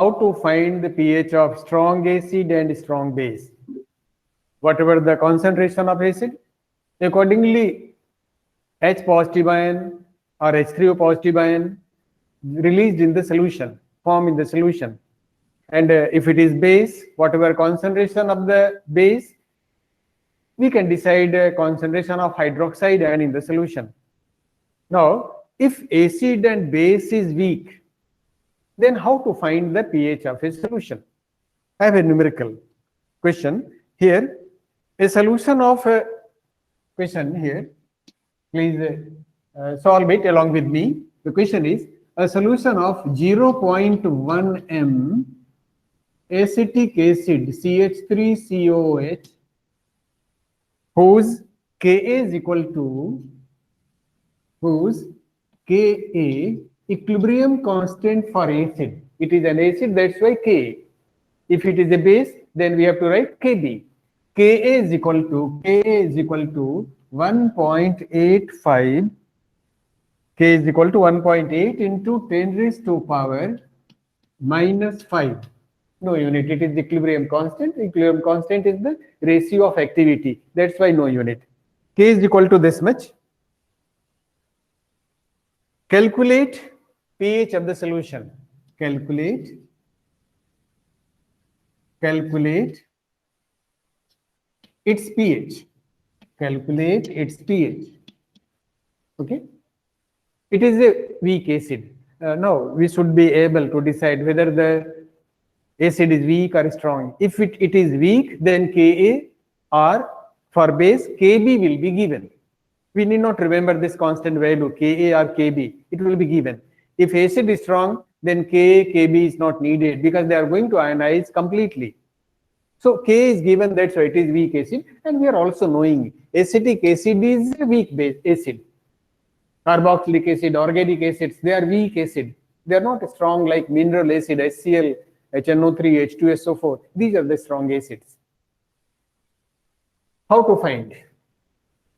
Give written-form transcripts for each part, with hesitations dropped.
how to find the pH of strong acid and strong base. Whatever the concentration of acid, accordingly H positive ion or H3O positive ion released in the solution, form in the solution. And if it is base, whatever concentration of the base, we can decide concentration of hydroxide ion in the solution. Now, if acid and base is weak, then how to find the pH of a solution? I have a numerical question here. A solution of a question here, please solve it along with me. The question is a solution of 0.1 m acetic acid CH3COOH whose Ka is equal to Ka equilibrium constant for acid. It is an acid, that's why Ka. If it is a base, then we have to write Kb. Ka is equal to 1.85. K is equal to 1.8 into 10 raised to power minus 5. No unit, it is the equilibrium constant. Equilibrium constant is the ratio of activity. That's why no unit. K is equal to this much. Calculate pH of the solution. Calculate its pH. Calculate its pH. Okay. It is a weak acid. Now we should be able to decide whether the acid is weak or strong. If it is weak, then Ka, or for base, Kb will be given. We need not remember this constant value, Ka or Kb. It will be given. If acid is strong, then Ka, Kb is not needed because they are going to ionize completely. So K is given, that's why it is weak acid. And we are also knowing acetic acid is a weak base acid. Carboxylic acid, organic acids, they are weak acid. They are not strong like mineral acid, HCl, HNO3, H2SO4. These are the strong acids. How to find?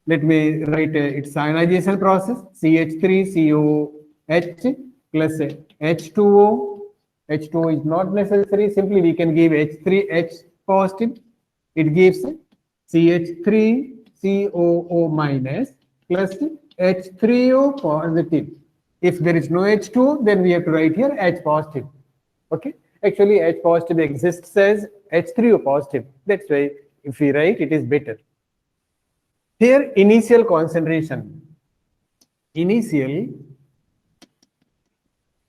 Let me write its ionization process. CH3COH plus H2O. H2O is not necessary. Simply we can give H3H positive. It gives CH3COO minus plus H3O positive. If there is no H2O, then we have to write here H positive. Okay. Actually, H positive exists as H3O positive. That's why if we write, it is better. Here, initial concentration. Initial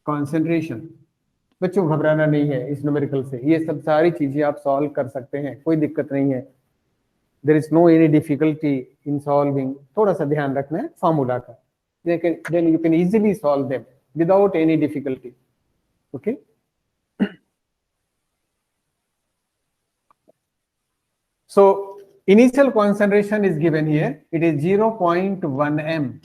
concentration. बच्चों घबराना नहीं है इस numerical से. ये सब सारी चीजें आप सॉल्व कर सकते हैं, कोई दिक्कत नहीं है. There is no any difficulty in solving. थोड़ा सा ध्यान रखना है फॉर्मूला का. Then you can easily solve them without any difficulty. Okay. So initial concentration is given here. It is 0.1 m,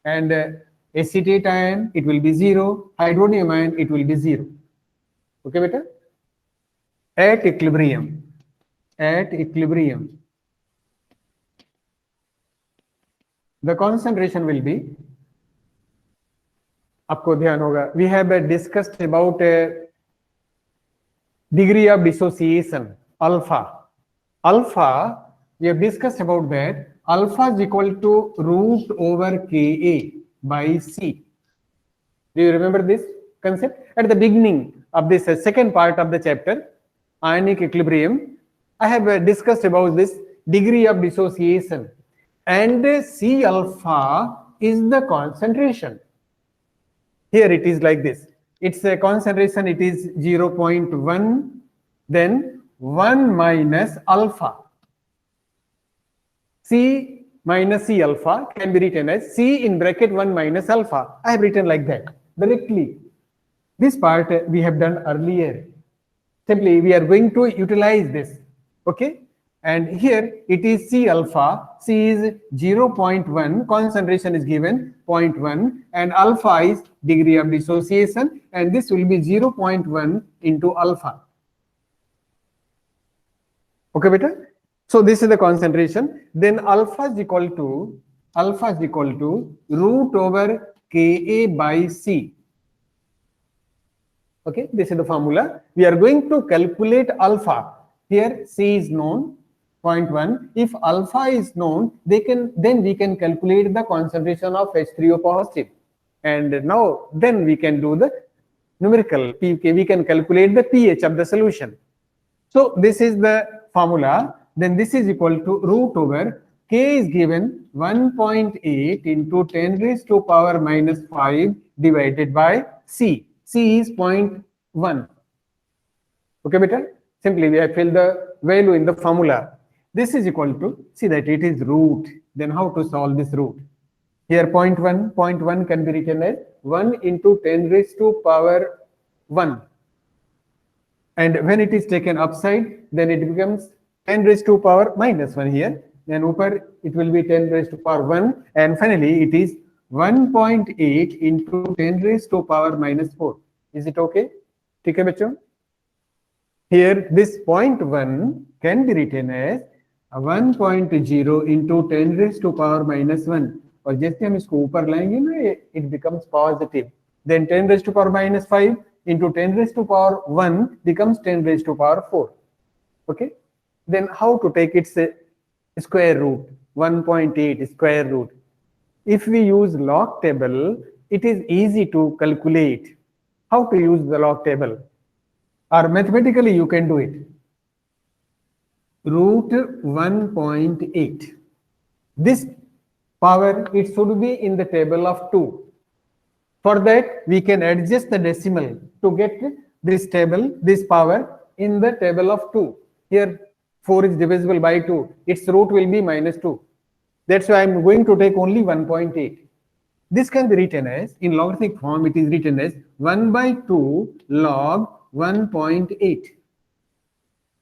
and acetate ion it will be 0. Hydronium ion it will be 0. Okay, beta. At equilibrium, the concentration will be. आपको ध्यान होगा. We have discussed about degree of dissociation, alpha. Alpha, we have discussed about that. Alpha is equal to root over Ka by C. Do you remember this concept? At the beginning of this second part of the chapter, ionic equilibrium, I have discussed about this degree of dissociation. And C alpha is the concentration. Here it is like this. Its concentration, it is 0.1, then 1 minus alpha. C minus C alpha can be written as C in bracket 1 minus alpha. I have written like that directly. This part we have done earlier. Simply we are going to utilize this. Okay. And here it is C alpha. C is 0.1. Concentration is given 0.1. And alpha is degree of dissociation. And this will be 0.1 into alpha. Okay, beta. So this is the concentration. Then alpha is equal to root over Ka by C. Okay, this is the formula. We are going to calculate alpha. Here C is known, 0.1. If alpha is known, then we can calculate the concentration of H3O positive. And now then we can do the numerical pK. We can calculate the pH of the solution. So this is the formula. Then this is equal to root over K is given 1.8 into 10 raised to power minus 5 divided by C. C is 0.1. Okay, beta? Simply we have filled the value in the formula. This is equal to, see that it is root. Then how to solve this root? Here 0.1 can be written as 1 into 10 raised to power 1. And when it is taken upside, then it becomes 10 raised to power minus 1 here. Then upper it will be 10 raised to power 1. And finally it is 1.8 into 10 raised to power minus 4. Is it okay? ठीक है बच्चों? Here this 0.1 can be written as 1.0 into 10 raised to power minus 1. और जैसे हम इसको ऊपर लाएंगे ना, it becomes positive. Then 10 raised to power minus 5 into 10 raised to power 1 becomes 10 raised to power 4. Okay. Then how to take its square root? 1.8 square root. If we use log table, it is easy to calculate. How to use the log table? Or mathematically you can do it. Root 1.8. This power, it should be in the table of 2. For that, we can adjust the decimal to get this table, this power in the table of 2. Here 4 is divisible by 2. Its root will be minus 2. That's why I'm going to take only 1.8. This can be written as, in logarithmic form, it is written as 1 by 2 log 1.8.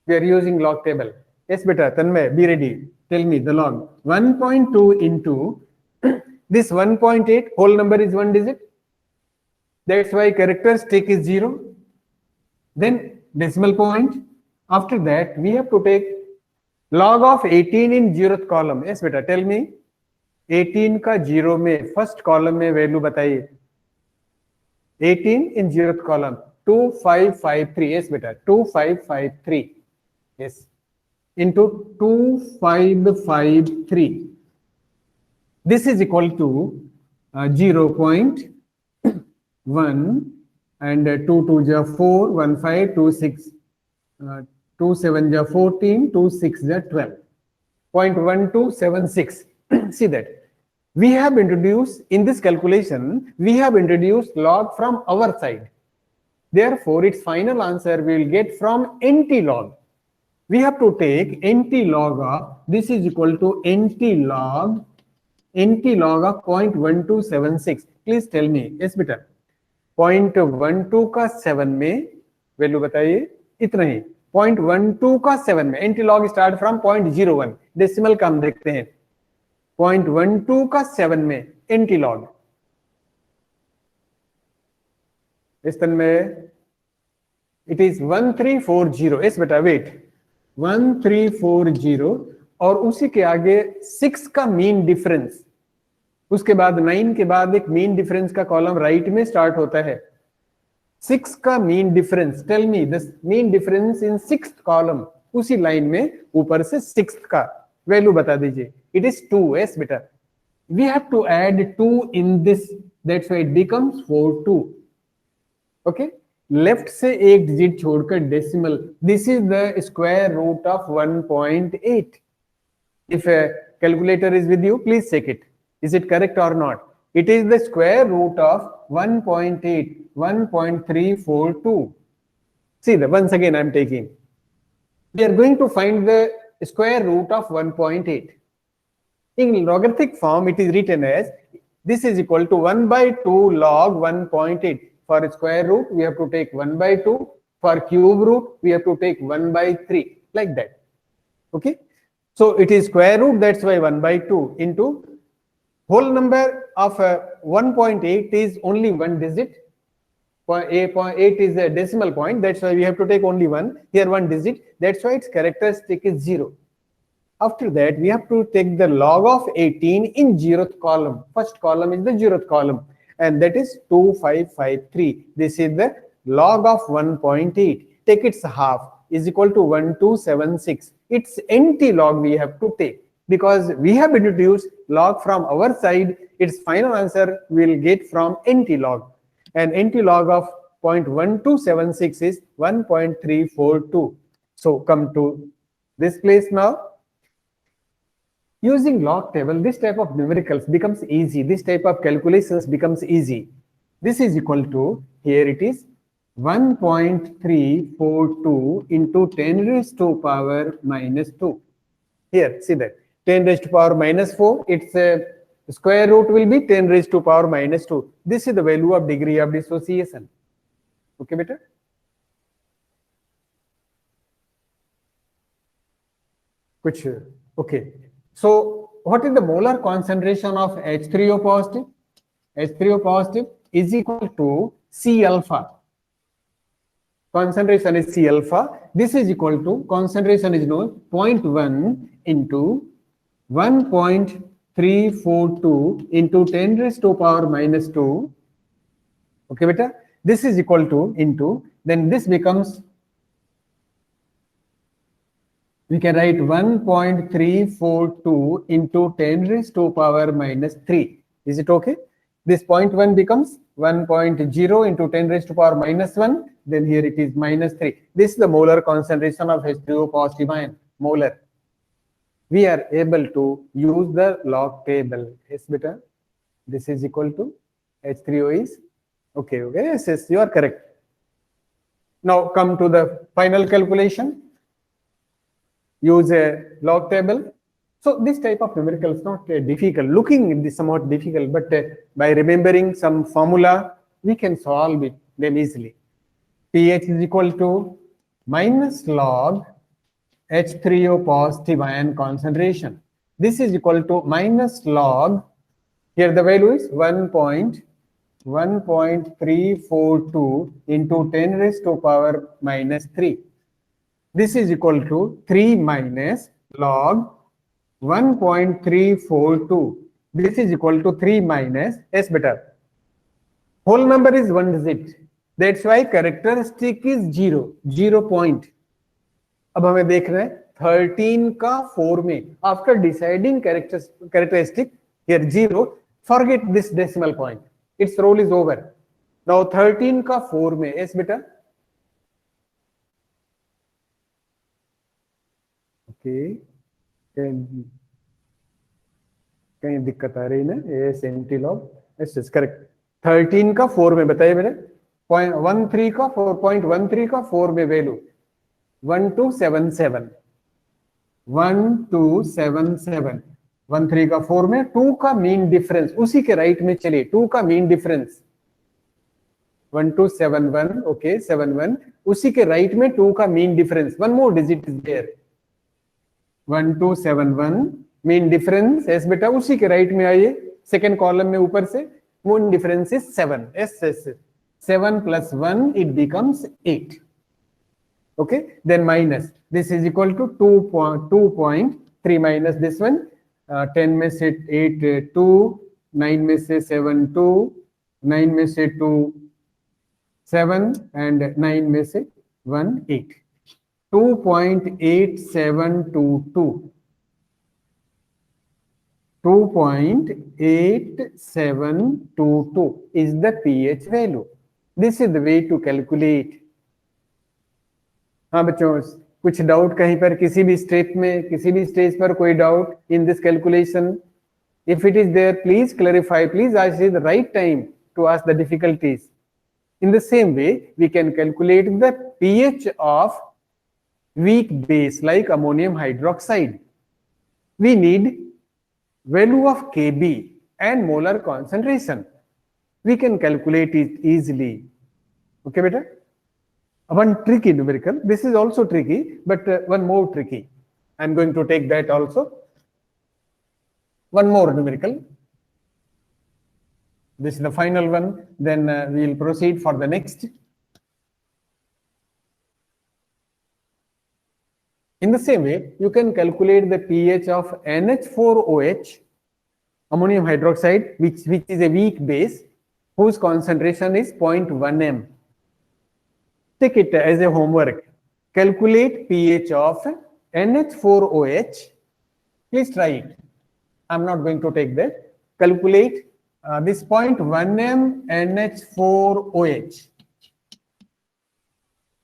We are using log table. Yes, beta, Tanmay, be ready. Tell me the log. 1.2 into this 1.8, whole number is 1 digit. That's why characteristic is 0. Then decimal point. After that, we have to take log of 18 in 0th column. Yes, beta, tell me. 18 का 0 में first column में value बताइए. 18 in 0th column. 2553. Yes, beta. 2553. Yes. Into 2553. This is equal to 0.1 and 2 2 ja 4, 1 5, 2 6, 2 7 ja 14, 2 6 ja 12. 0.1276. See that. We have introduced, in this calculation, we have introduced log from our side. Therefore, its final answer we will get from NT log. We have to take NT log of, this is equal to NT log of 0.1276. Please tell me. Yes, beta. 0.12 का 7 में value बताइए. इतना ही. 0.12 का 7 में NT log start from 0.01. Decimal का हम देखते हैं. 0.12 का 7 में NT log. इस तरह में it is 1340. yes बेटा wait 1340 और उसी के आगे 6 का मीन डिफरेंस, उसके बाद 9 के बाद एक मीन डिफरेंस का कॉलम राइट में स्टार्ट होता है. 6 का mean difference, tell me the mean difference in 6th column, उसी लाइन में ऊपर से 6th का वैल्यू बता दीजिए. It is 2. yes बेटा we have to add 2 in this, that's why it becomes 42. Okay, left से एक डिजिट छोड़कर decimal. This is the square root of 1.8. If calculator is with you please check it. Is it correct or not? It is the square root of 1.8, 1.342. See the once again I am taking. We are going to find the square root of 1.8. In logarithmic form, it is written as this is equal to 1 by 2 log 1.8. For square root, we have to take 1 by 2. For cube root, we have to take 1 by 3, like that. Okay. So it is square root, that's why 1 by 2 into whole number of 1.8 is only one digit. 8 is a decimal point, that's why we have to take only one. Here one digit, that's why its characteristic is 0. After that, we have to take the log of 18 in 0th column. First column is the 0th column, and that is 2553. This is the log of 1.8, take its half, is equal to 1276. It's anti-log we have to take, because we have introduced log from our side. Its final answer will get from anti-log, and anti-log of 0.1276 is 1.342. So come to this place now. Using log table, this type of numericals becomes easy. This type of calculations becomes easy. This is equal to, here it is, 1.342 into 10 raised to power minus 2. Here, see that. 10 raised to power minus 4, its square root will be 10 raised to power minus 2. This is the value of degree of dissociation. Okay, beta? Kuch, okay. So, what is the molar concentration of H3O positive? H3O positive is equal to C alpha. Concentration is C alpha. This is equal to, concentration is known, 0.1 into 1.342 into 10 raised to power minus 2. Okay, beta? This is equal to into, then this becomes, we can write 1.342 into 10 raised to power minus 3. Is it okay? This 0.1 becomes 1.0 into 10 raised to power minus 1. Then here it is minus 3. This is the molar concentration of H3O positive ion, molar. We are able to use the log table. Yes, beta. This is equal to H3O is, okay, okay, yes, yes, you are correct. Now come to the final calculation. Use a log table. So this type of numerical is not difficult. Looking it is somewhat difficult, but by remembering some formula, we can solve it them easily. pH is equal to minus log H3O positive ion concentration. This is equal to minus log, here the value is 1.342 into 10 raised to power minus 3. This is equal to 3 minus log 1.342. This is equal to 3 minus, yes, beta. Whole number is 1 digit. That's why characteristic is 0, 0 point. अब हमें देख रहे हैं 13 का 4 में, after deciding characteristic, here 0, forget this decimal point. Its role is over. Now 13 का 4 में, yes, beta. Okay. कहीं दिक्कत आ रही ना, ये सेंटी लॉग, यस करेक्ट. 13 का 4 में बताइए मेरे, 0.13 का 4.13 का 4 में वैल्यू 1277. 1277. 13 का 4 में 2 का मीन डिफरेंस, उसी के राइट में चलिए, 2 का मीन डिफरेंस 1271. ओके, 71, उसी के राइट में 2 का mean difference, one more digit is there, 1271 mean difference, yes बेटा, उसी के राइट में आइए, सेकेंड कॉलम में ऊपर से, mean difference is 7. S S 7 plus 1 it becomes 8. Okay, then minus, this is equal to 2.3 minus this one, 10 में से 8 2, 9 में से 7 2, 9 में से 2 7 and 9 में से 1 8. 2.8722. 2.8722 is the pH value. This is the way to calculate. हाँ बच्चों, कुछ डाउट कहीं पर, किसी भी स्टेप में, किसी भी स्टेज पर कोई doubt in this calculation? If it is there, please clarify. Please ask the right time to ask the difficulties. In the same way, we can calculate the pH of weak base like ammonium hydroxide. We need value of Kb and molar concentration. We can calculate it easily. Okay, beta? One tricky numerical. This is also tricky, but one more tricky. I'm going to take that also. One more numerical. This is the final one. Then we will proceed for the next. In the same way, you can calculate the pH of NH4OH, ammonium hydroxide, which is a weak base, whose concentration is 0.1 m. take it as a homework. Calculate pH of NH4OH. Please try it. I'm not going to take that. Calculate this 0.1m NH4OH,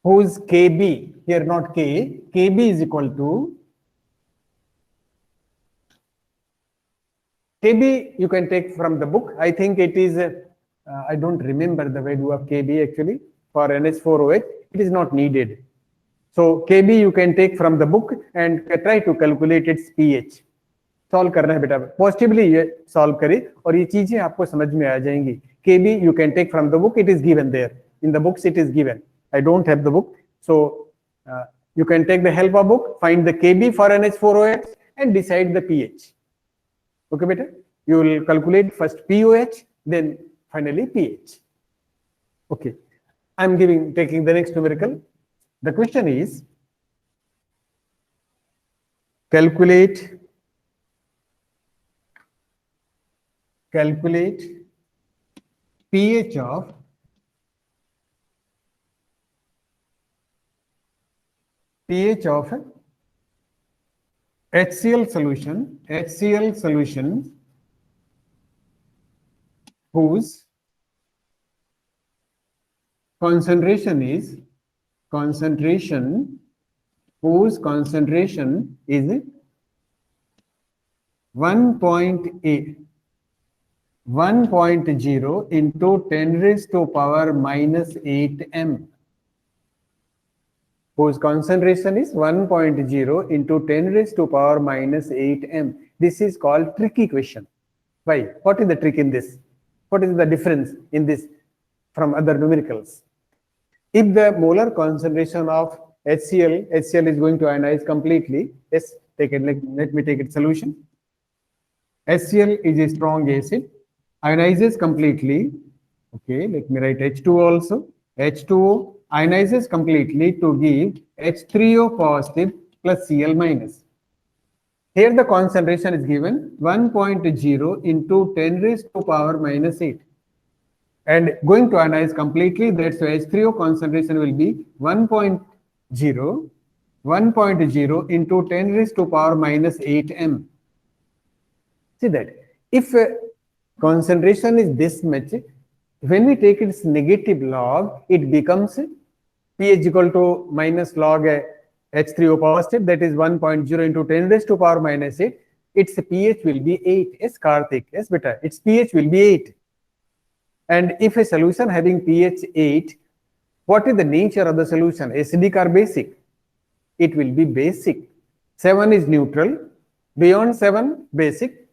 whose Kb, here not K, Kb is equal to, Kb you can take from the book. I think it is, I don't remember the value of Kb actually for NH4OH. It is not needed. So Kb you can take from the book and try to calculate its pH. Solve करना है बेटा, positively ये solve करिए और ये चीजें आपको समझ में आ जाएंगी. Kb you can take from the book, it is given there. In the books it is given. I don't have the book, so you can take the help of book, find the Kb for NH4OH and decide the pH. Okay beta, you will calculate first pOH, then finally pH. Okay, I'm taking the next numerical. The question is, calculate pH of HCl solution whose concentration is 1.0 into 10 raised to power minus 8 m, whose concentration is 1.0 into 10 raised to power minus 8 m. This is called tricky question. Why? What is the trick in this? What is the difference in this from other numericals? If the molar concentration of HCl is going to ionize completely, yes, take it. Let me take it solution. HCl is a strong acid, ionizes completely. Okay, let me write H2O also. H2O ionizes completely to give H3O positive plus Cl minus. Here the concentration is given 1.0 into 10 raised to power minus 8. And going to ionize completely, that's why H3O concentration will be 1.0 into 10 raised to power minus 8 m. See that if concentration is this much, when we take its negative log, it becomes pH equal to minus log H3O positive, that is 1.0 into 10 raised to power minus 8. Its pH will be 8. Yes, Karthik. Yes, beta. Its pH will be 8. And if a solution having pH 8, what is the nature of the solution? Acidic or basic? It will be basic. 7 is neutral, beyond 7 basic,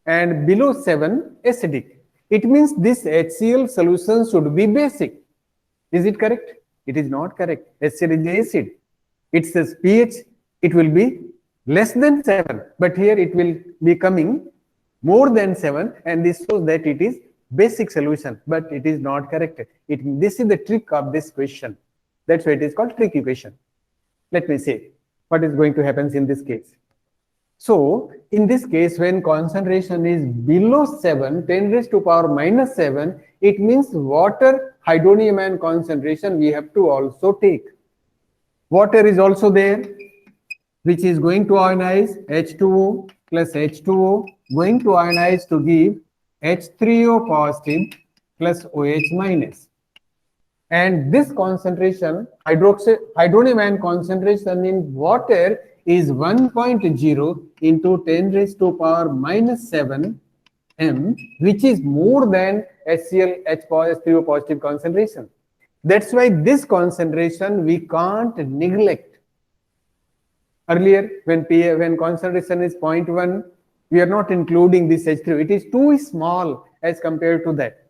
and below 7 acidic. It means this HCl solution should be basic. Is it correct? It is not correct. HCl is acid. It says pH, it will be less than 7, but here it will be coming more than 7, and this shows that it is basic solution, but it is not correct. This is the trick of this question. That's why it is called tricky question. Let me say what is going to happen in this case. So in this case, when concentration is below 7, 10 raised to power minus 7, it means water hydronium ion concentration we have to also take. Water is also there, which is going to ionize H2O plus H2O, going to ionize to give H3O positive plus OH minus. And this concentration, hydronium ion concentration in water is 1.0 into 10 raised to power minus 7 m, which is more than HCl H3O positive concentration. That's why this concentration we can't neglect. Earlier, when concentration is 0.1, we are not including this H3O. It is too small as compared to that.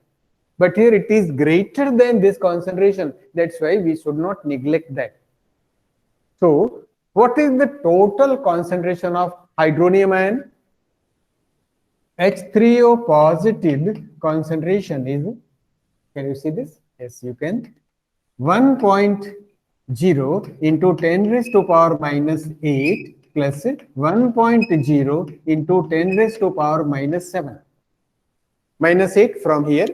But here it is greater than this concentration. That's why we should not neglect that. So, what is the total concentration of hydronium ion? H3O positive concentration is, can you see this? Yes, you can. 1.0 into 10 raised to power minus 8 plus 1.0 into 10 raised to power minus 7. Minus 8 from here,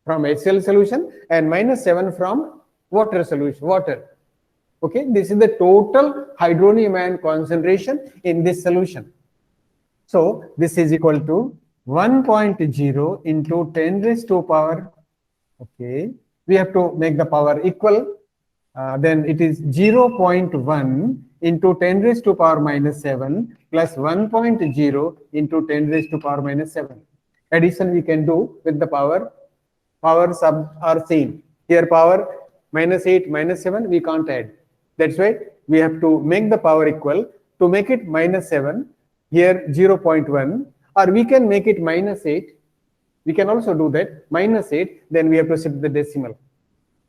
from HCl solution, and minus 7 from water solution, water. Okay, this is the total hydronium ion concentration in this solution. So this is equal to 1.0 into 10 raised to power. Okay, we have to make the power equal. Then it is 0.1 into 10 raised to power minus 7 plus 1.0 into 10 raised to power minus 7. Addition we can do with the powers are same. Here power minus 8 minus 7 we can't add. That's why we have to make the power equal. To make it minus 7, here 0.1, or we can make it minus 8. We can also do that, minus 8, then we have to shift the decimal.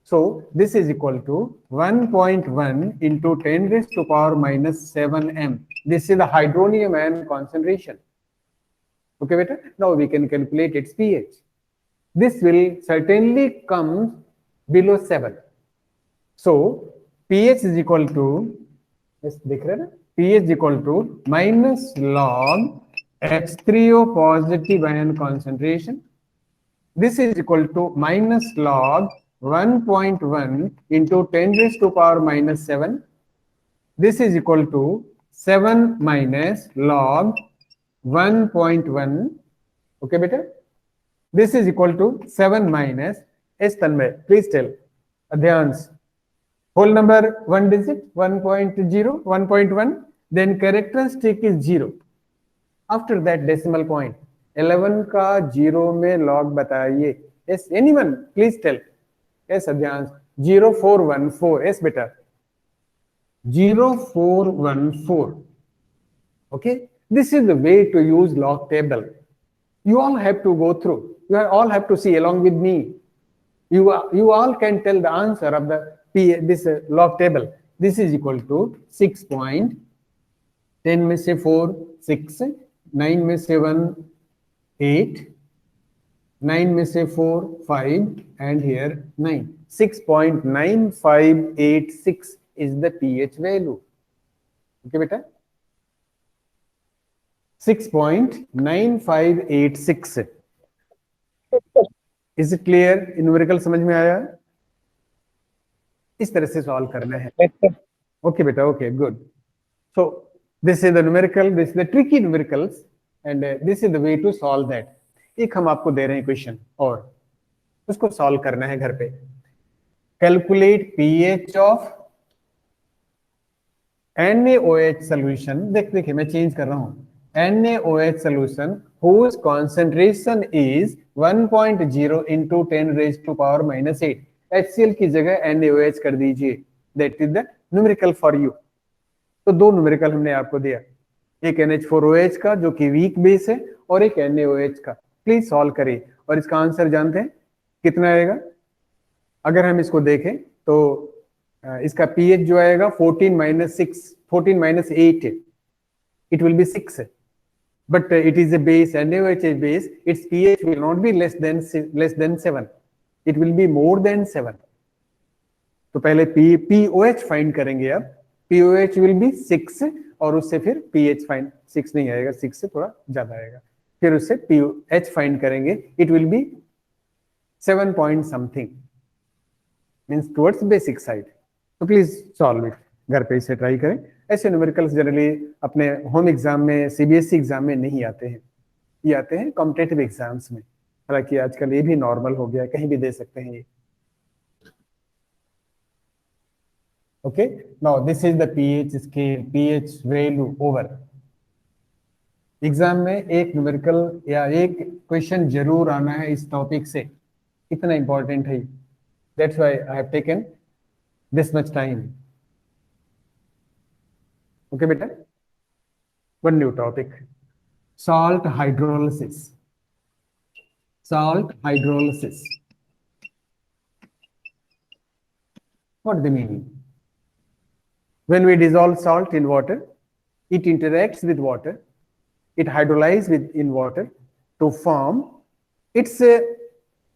So this is equal to 1.1 into 10 raised to power minus 7 m. This is the hydronium ion concentration. Okay, beta? Now we can calculate its pH. This will certainly come below 7. So pH is equal to, yes, pH is equal to minus log H3O positive ion concentration. This is equal to minus log 1.1 into 10 raised to power minus 7. This is equal to 7 minus log 1.1. Okay, beta? This is equal to 7 minus, yes, Tanmay, please tell. Adhyans. Whole number 1 digit, 1.0, 1.1, then characteristic is 0. After that decimal point, 11 का 0 में log बताइए. Yes, anyone, please tell. Yes, Adhyans. 0414. Yes, beta. 0414. Okay, this is the way to use log table. You all have to go through. You all have to see along with me. You all can tell the answer of the this log table. This is equal to 6 point, 10 में से 4 6, 9 में से 1 8, 9 में से 4 5, and here 9. 6.9586 is the pH value. Okay, beta? 6.9586. Is it clear? Numerical समझ में आया? इस तरह से सॉल्व करना है. Okay, beta. Okay, good. So this is the numerical. This is the tricky numericals, and this is the way to solve that. एक हम आपको दे रहे हैं क्वेश्चन और उसको सॉल्व करना है घर पे. Calculate pH of NaOH solution. देखिए मैं चेंज कर रहा हूं. NaOH solution whose concentration is 1.0 into 10 raised to power minus 8. HCl की जगह NaOH कर दीजिए. That is the numerical for you. तो दो न्यूमेरिकल हमने आपको दिया, एक NH4OH का जो कि वीक बेस है और एक NaOH का. प्लीज सॉल्व करिए और इसका आंसर जानते हैं कितना आएगा. अगर हम इसको देखें तो इसका pH जो आएगा 14 minus 6, 14 minus 8, it will be 6. But it is a base, NaOH is base, its pH will not be less than 7. It will be more than 7. तो पहले POH फाइंड करेंगे. अब POH will be 6 और उससे फिर pH find 6 नहीं आएगा, 6 से थोड़ा ज्यादा आएगा. फिर उससे POH फाइंड करेंगे. It will be 7 point something, means towards basic side. तो प्लीज सॉल्व इट. घर पे इसे ट्राई करें. ऐसे न्यूमेरिकल्स जनरली अपने होम एग्जाम में, CBSE एग्जाम में नहीं आते हैं, ये आते हैं कॉम्पिटेटिव एग्जाम्स में. हालांकि आजकल ये भी नॉर्मल हो गया, कहीं भी दे सकते हैं ये. Okay, now this is the pH scale, pH value over. Exam में एक न्यूमेरिकल या एक क्वेश्चन जरूर आना है इस टॉपिक से, इतना इंपॉर्टेंट है. That's why I have taken this much time. Okay, beta. One new topic: salt hydrolysis. Salt hydrolysis. What is the meaning? When we dissolve salt in water, it interacts with water, it hydrolyzes in water to form its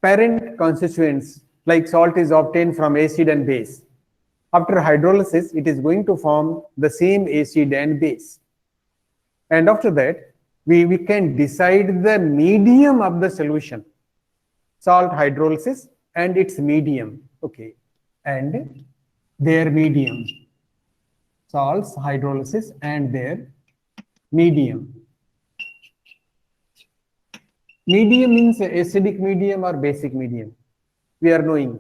parent constituents, like salt is obtained from acid and base. After hydrolysis, it is going to form the same acid and base. And after that, we can decide the medium of the solution. Salt hydrolysis and its medium. Okay. and their medium. Salts, hydrolysis, and their medium. Medium means acidic medium or basic medium. We are knowing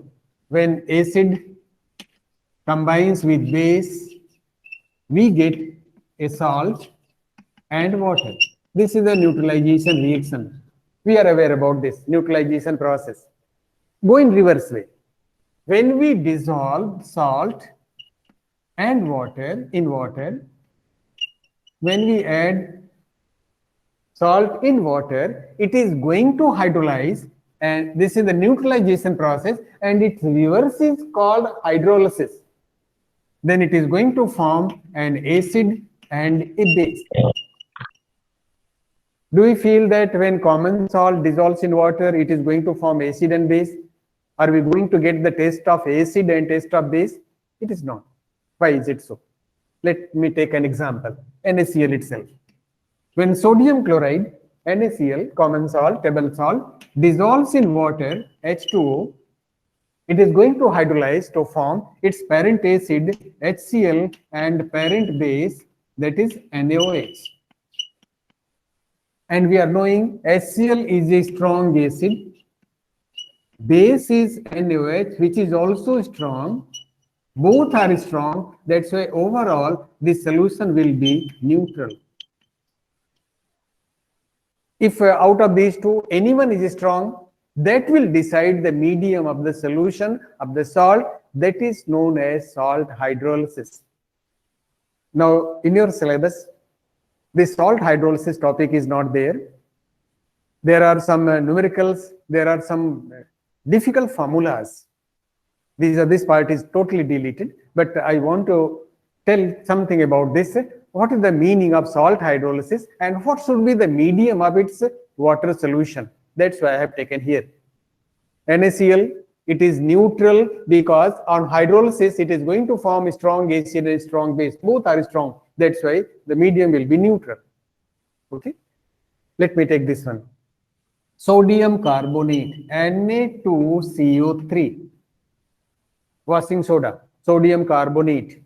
when acid combines with base, we get a salt and water. This is a neutralization reaction. We are aware about this neutralization process. Go in reverse way. When we dissolve salt and water in water, when we add salt in water, it is going to hydrolyze, and this is the neutralization process, and its reverse is called hydrolysis. Then it is going to form an acid and a base. Do we feel that when common salt dissolves in water, it is going to form acid and base? Are we going to get the taste of acid and taste of base? It is not. Why is it so? Let me take an example, NaCl itself. When sodium chloride, NaCl, common salt, table salt, dissolves in water, H2O, it is going to hydrolyze to form its parent acid, HCl, and parent base, that is NaOH. And we are knowing HCl is a strong acid, base is NaOH, which is also strong. Both are strong. That's why overall the solution will be neutral. If out of these two, anyone is strong, that will decide the medium of the solution of the salt. That is known as salt hydrolysis. Now, in your syllabus, the salt hydrolysis topic is not there. There are some numericals, there are some difficult formulas. This part is totally deleted, but I want to tell something about this. What is the meaning of salt hydrolysis and what should be the medium of its water solution? That's why I have taken here. NaCl, it is neutral because on hydrolysis, it is going to form a strong acid and strong base. Both are strong. That's why the medium will be neutral. Okay. Let me take this one. Sodium carbonate, Na2CO3. Washing soda, sodium carbonate,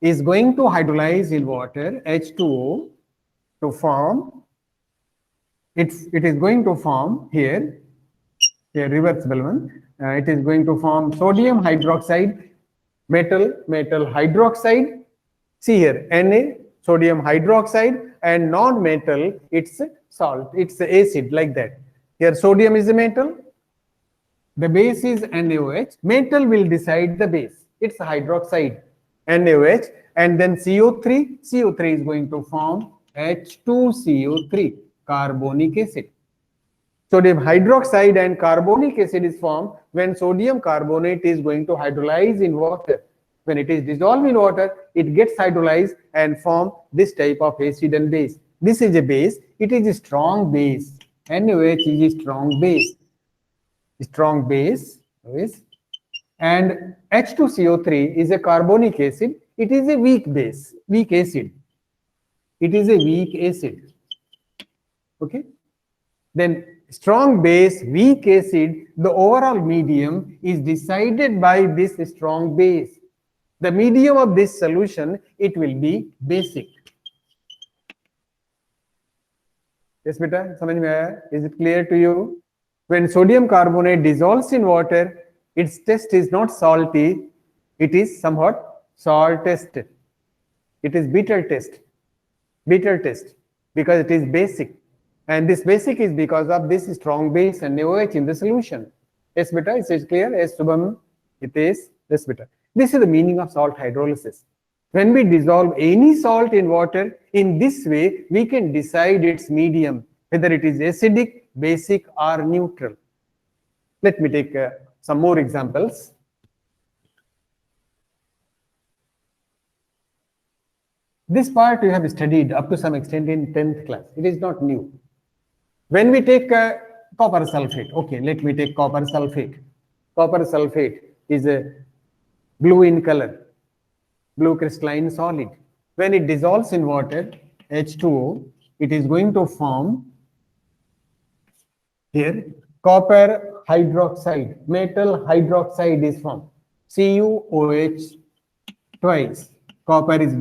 is going to hydrolyze in water, H2O, to form, it is going to form here, a reversible one, it is going to form sodium hydroxide, metal hydroxide. See here, Na, sodium hydroxide, and non-metal, it's salt, it's acid, like that. Here sodium is a metal, the base is NaOH. Metal will decide the base. It's hydroxide, NaOH, and then CO3. CO3 is going to form H2CO3, carbonic acid. Sodium hydroxide and carbonic acid is formed when sodium carbonate is going to hydrolyze in water. When it is dissolved in water, it gets hydrolyzed and form this type of acid and base. This is a base. It is a strong base. NaOH is a strong base. Strong base, and H2CO3 is a carbonic acid. It is a weak base, weak acid. It is a weak acid. Okay. Then strong base, weak acid, the overall medium is decided by this strong base. The medium of this solution, it will be basic. Yes, beta, samajh mein aaya? Is it clear to you? When sodium carbonate dissolves in water, its taste is not salty, it is somewhat salt taste. It is bitter taste, because it is basic. And this basic is because of this strong base and NaOH in the solution. Yes, beta, is it clear? Yes, Subham, it is. Yes, beta. This is the meaning of salt hydrolysis. When we dissolve any salt in water, in this way, we can decide its medium, whether it is acidic, basic, or neutral. Let me take some more examples. This part you have studied up to some extent in 10th class. It is not new. When we take copper sulfate, okay, let me take copper sulfate. Copper sulfate is a blue in color, blue crystalline solid. When it dissolves in water, H2O, it is going to form here copper hydroxide, metal hydroxide is formed. CuOH twice. Copper is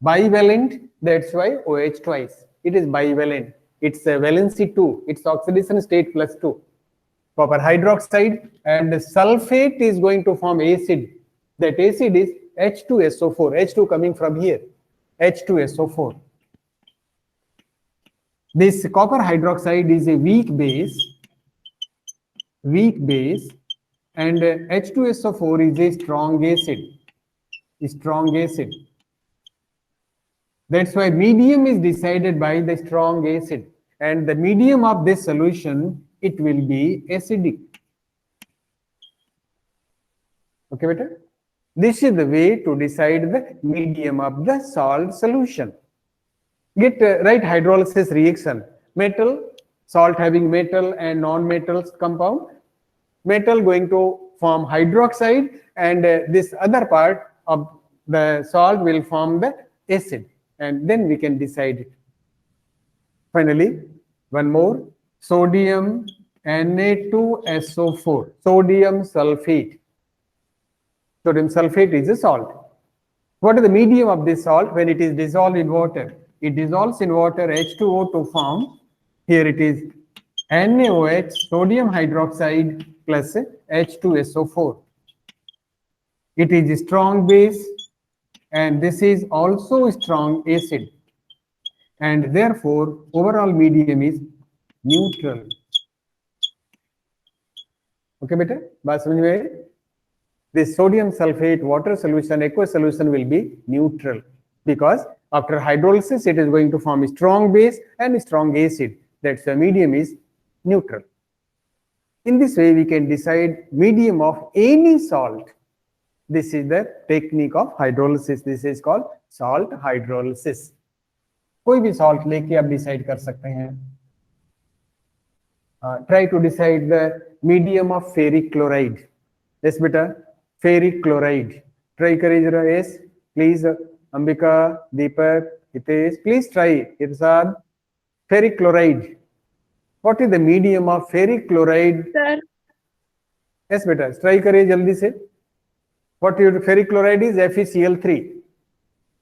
bivalent, that's why OH twice. It is bivalent. It's a valency 2. Its oxidation state +2. Copper hydroxide, and sulfate is going to form acid. That acid is H2SO4. H2 coming from here. H2SO4. This copper hydroxide is a weak base, and H2SO4 is a strong acid. That's why medium is decided by the strong acid, and the medium of this solution, it will be acidic. Okay, better? This is the way to decide the medium of the salt solution. Get right hydrolysis reaction. Metal, salt having metal and non-metals compound. Metal going to form hydroxide, and this other part of the salt will form the acid, and then we can decide it. Finally, one more, sodium Na2SO4, sodium sulfate. Sodium sulfate is a salt. What is the medium of this salt when it is dissolved in water? It dissolves in water H2O to form, here it is NaOH, sodium hydroxide plus H2SO4. It is a strong base, and this is also a strong acid, and therefore overall medium is neutral. Okay, beta? बात समझ में आई? This sodium sulfate water solution, aqueous solution will be neutral, because after hydrolysis it is going to form a strong base and a strong acid. That's the medium is neutral. In this way we can decide medium of any salt. This is the technique of hydrolysis. This is called salt hydrolysis. कोई भी salt लेके आप decide कर सकते हैं. Try to decide the medium of ferric chloride. Yes, beta. Ferric chloride. Try करिए जरा. Yes, please. Ambika, Deepak, Hitesh, please try. Irsad. Ferric chloride. What is the medium of ferric chloride? Sir, Yes, beta. Try करिए जल्दी से. What your ferric chloride is? FeCl3.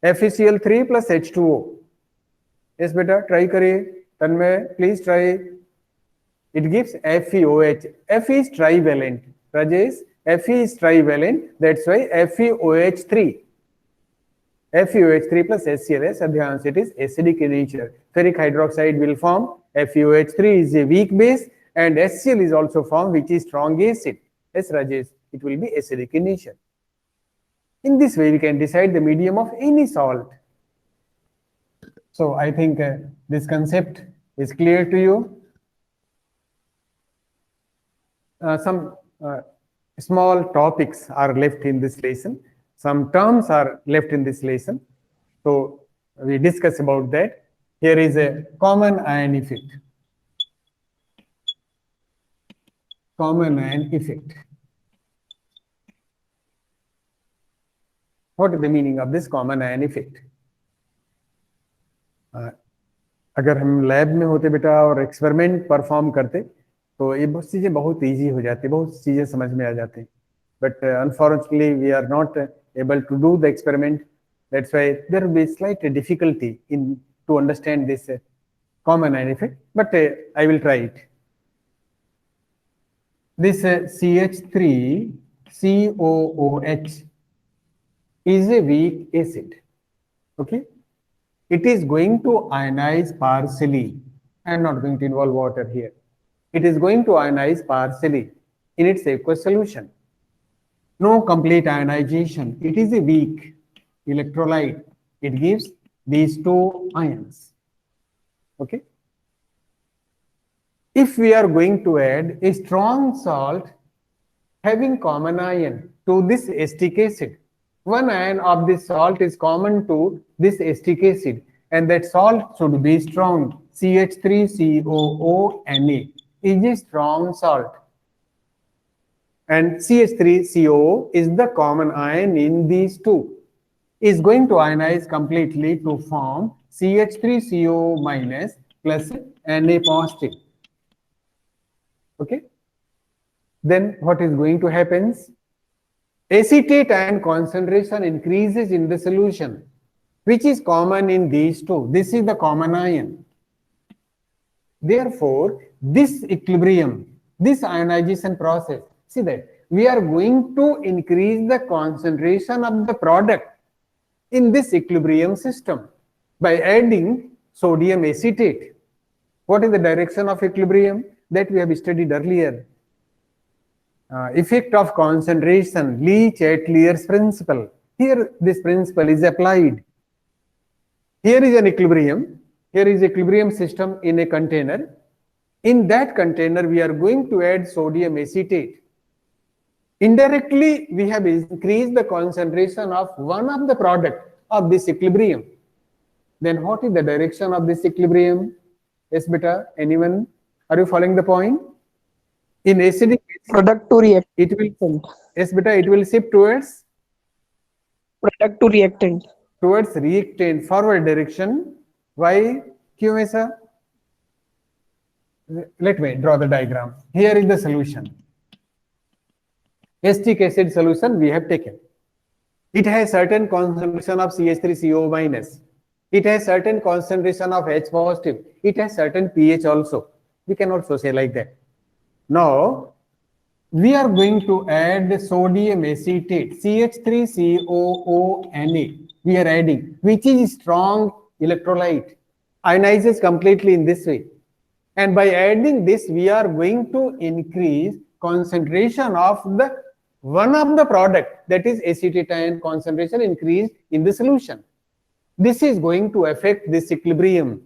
FeCl3 plus H2O. Yes, beta. Try करिए. Tanmay, please try. It gives FeOH. Fe is trivalent. Rajesh, Fe is trivalent. That's why FeOH3. FeOH3 plus HCl. Adhyans, it is acidic in nature. Ferric hydroxide will form. FeOH3 is a weak base, and HCl is also formed, which is strong acid. Yes, Rajesh, it will be acidic in nature. In this way, we can decide the medium of any salt. So I think this concept is clear to you. Some small topics are left in this lesson. Some terms are left in this lesson. So we discuss about that. Here is a common ion effect. Common ion effect. What is the meaning of this common ion effect? अगर हम lab में होते बेटा और experiment perform करते तो ये बहुत चीजें बहुत इजी हो जाती, बहुत चीजें समझ में आ जाती. But unfortunately we are not able to do the experiment. That's why there will be slight difficulty in to understand this common ion effect, but I will try it. This CH3COOH is a weak acid. Okay, it is going to ionize partially. I am not going to involve water here. It is going to ionize partially in its aqueous solution. No complete ionization. It is a weak electrolyte. It gives these two ions. Okay. If we are going to add a strong salt having common ion to this acetic acid, one ion of this salt is common to this acetic acid, and that salt should be strong. CH3COONA is a strong salt. And CH3COO is the common ion in these two. Is going to ionize completely to form CH3CO minus plus Na positive. Okay. Then what is going to happen? acetate ion concentration increases in the solution, which is common in these two. This is the common ion. Therefore, this equilibrium, this ionization process, see that we are going to increase the concentration of the product in this equilibrium system by adding sodium acetate. What is the direction of equilibrium? That we have studied earlier. Effect of concentration, Leach-Ateliers principle. Here this principle is applied. Here is an equilibrium. Here is equilibrium system in a container. In that container, we are going to add sodium acetate. Indirectly, we have increased the concentration of one of the product of this equilibrium. Then what is the direction of this equilibrium? Yes, beta, anyone? Are you following the point? In acidic, Product to reactant. it will, yes, beta, it will shift towards Reactant. reactant, forward direction. Why? Kyun aisa? Let me draw the diagram. Here is the solution. Acetic acid solution we have taken. It has certain concentration of CH3CO minus. It has certain concentration of H positive. It has certain pH also. We can also say like that. Now, we are going to add sodium acetate, CH3COONA. We are adding, which is strong electrolyte, ionizes completely in this way. And by adding this, we are going to increase concentration of the one of the product, that is acetate ion concentration increase in the solution. This is going to affect this equilibrium.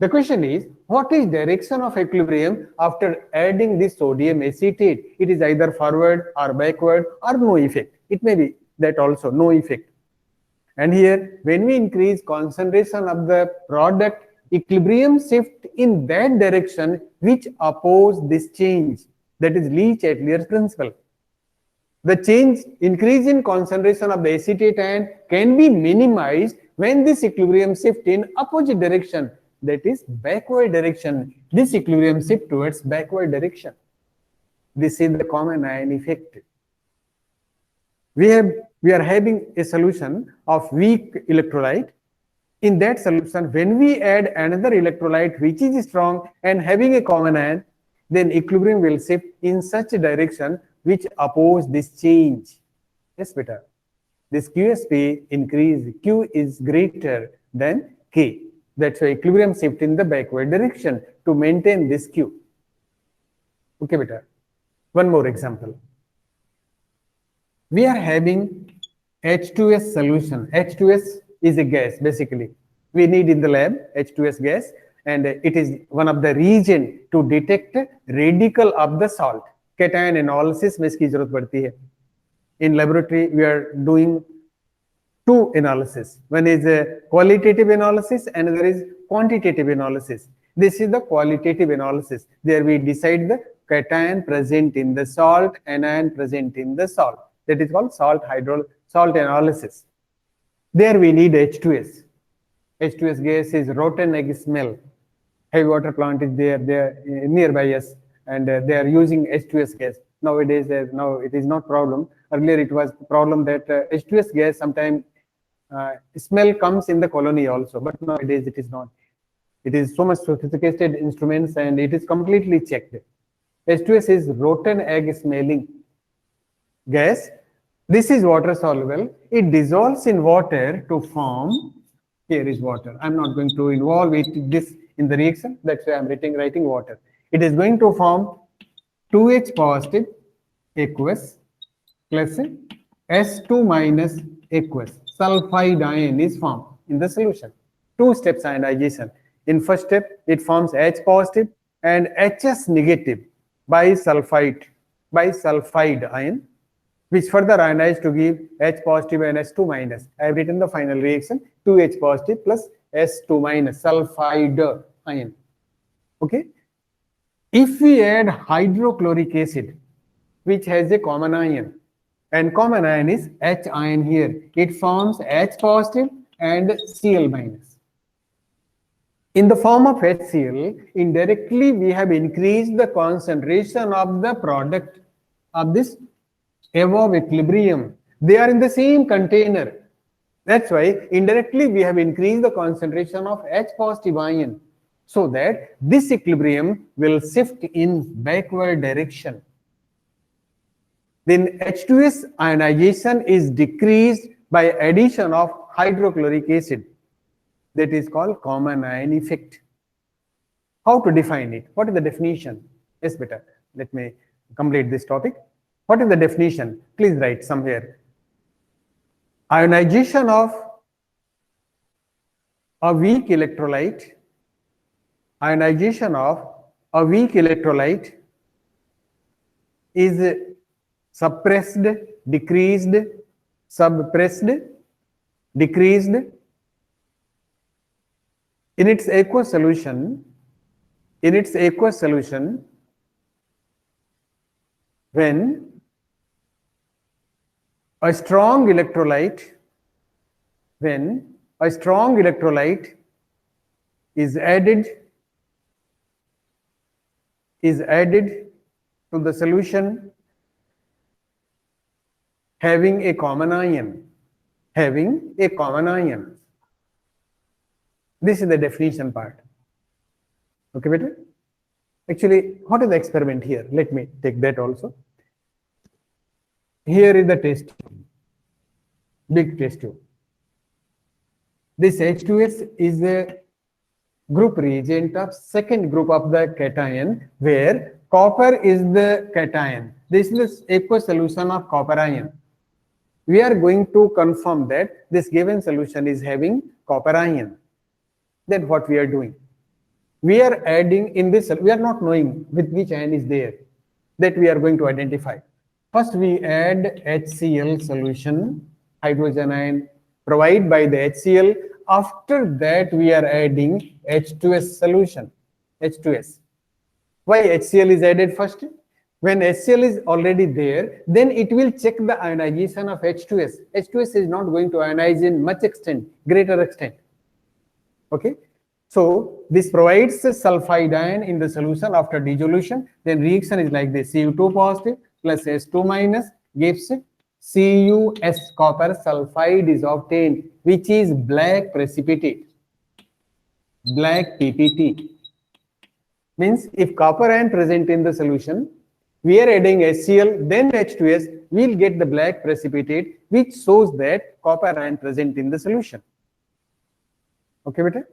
The question is, what is direction of equilibrium after adding this sodium acetate? It is either forward or backward or no effect. It may be that also, no effect. And here, when we increase concentration of the product, equilibrium shift in that direction which oppose this change. That is Leach-Ateliers principle. The increase in concentration of the acetate ion can be minimized when this equilibrium shift in opposite direction, that is backward direction. This equilibrium shift towards backward direction. This is the common ion effect. We are having a solution of weak electrolyte. In that solution, when we add another electrolyte which is strong and having a common ion, then equilibrium will shift in such a direction which oppose this change. Yes, beta. This QSP increase, Q is greater than K. That's why equilibrium shift in the backward direction to maintain this Q. Okay, beta. One more example. We are having H2S solution. H2S is a gas, basically. We need in the lab H2S gas, and it is one of the reagent to detect radical of the salt. Cation analysis में इसकी जरूरत पड़ती है. In laboratory, we are doing two analysis. One is a qualitative analysis, and another is quantitative analysis. This is the qualitative analysis. There we decide the cation present in the salt, anion present in the salt. That is called salt analysis. There we need H2S. H2S gas is rotten egg smell. Heavy water plant is there nearby us, and they are using H2S gas. Nowadays, now it is not problem. Earlier it was problem that H2S gas sometimes smell comes in the colony also, but nowadays it is not. It is so much sophisticated instruments and it is completely checked. H2S is rotten egg smelling gas. This is water soluble. It dissolves in water to form, here is water. I'm not going to involve this in the reaction. That's why I'm writing water. It is going to form 2H positive aqueous plus S2 minus aqueous. Sulfide ion is formed in the solution. Two steps ionization. In first step, it forms H positive and HS negative bisulfide ion, which further ionized to give H positive and S2 minus. I have written the final reaction, 2H positive plus S2 minus sulfide ion. Okay. If we add hydrochloric acid, which has a common ion, and common ion is H ion here, it forms H positive and Cl minus. In the form of HCl, indirectly we have increased the concentration of the product of this above equilibrium. They are in the same container. That's why indirectly we have increased the concentration of H positive ion so that this equilibrium will shift in backward direction. Then H2S ionization is decreased by addition of hydrochloric acid. That is called common ion effect. How to define it? What is the definition? Yes, better. Let me complete this topic. What is the definition? Please write somewhere. Ionization of a weak electrolyte. Ionization of a weak electrolyte is suppressed, decreased, suppressed, decreased in its aqueous solution. In its aqueous solution, when a strong electrolyte, is added to the solution having a common ion. This is the definition part. Okay, better? Actually, what is the experiment here? Let me take that also. Here is the test tube, big test tube. This H2S is a group reagent of second group of the cation, where copper is the cation. This is the aqueous solution of copper ion. We are going to confirm that this given solution is having copper ion. Then what we are doing? We are adding in this, we are not knowing with which ion is there, that we are going to identify. First we add HCl solution, hydrogen ion provided by the HCl. After that we are adding H2S solution, H2S. Why HCl is added first? When HCl is already there, then it will check the ionization of H2S. H2S is not going to ionize in much extent, greater extent. Okay. So this provides sulfide ion in the solution after dissolution. Then reaction is like this: Cu2 positive plus S2 minus gives CuS, copper sulfide is obtained, which is black precipitate, black PPT. Means if copper ion present in the solution, we are adding HCl, then H2S, we'll get the black precipitate, which shows that copper ion present in the solution. Okay, beta?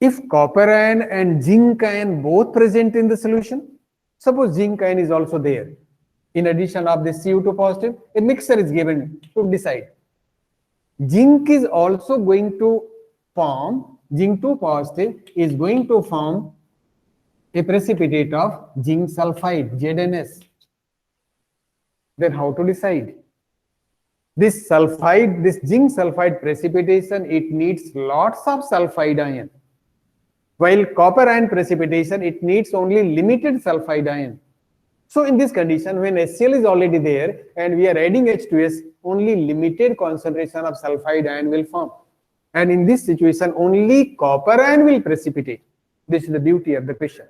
If copper ion and zinc ion both present in the solution, suppose zinc ion is also there, in addition of this Cu2 positive, a mixture is given to decide. Zinc is also going to form, zinc 2 positive is going to form a precipitate of zinc sulfide, ZnS. Then how to decide? This sulfide, this zinc sulfide precipitation, it needs lots of sulfide ion. While copper ion precipitation, it needs only limited sulfide ion. So in this condition, when HCl is already there and we are adding H2S, only limited concentration of sulfide ion will form. And in this situation, only copper ion will precipitate. This is the beauty of the question.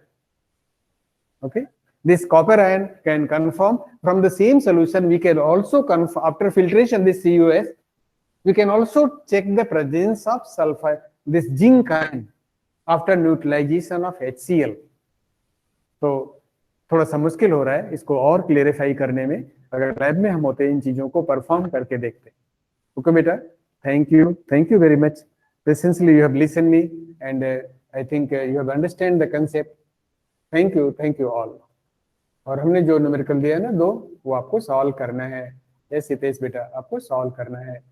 Okay. This copper ion can conform from the same solution. We can also confirm after filtration this CuS. We can also check the presence of sulfide, this zinc ion, after neutralization of HCl. तो थोड़ा सा मुश्किल हो रहा है इसको और clarify करने में, अगर लैब में हम होते इन चीजों को परफॉर्म करके देखते. ओके बेटा, thank you very much. Patiently you have listen me and I think you have understand the concept. Thank you all. और हमने जो न्यूमेरिकल दिया ना 2, वो आपको सॉल्व करना है. यस हितेश बेटा, आपको सॉल्व करना है.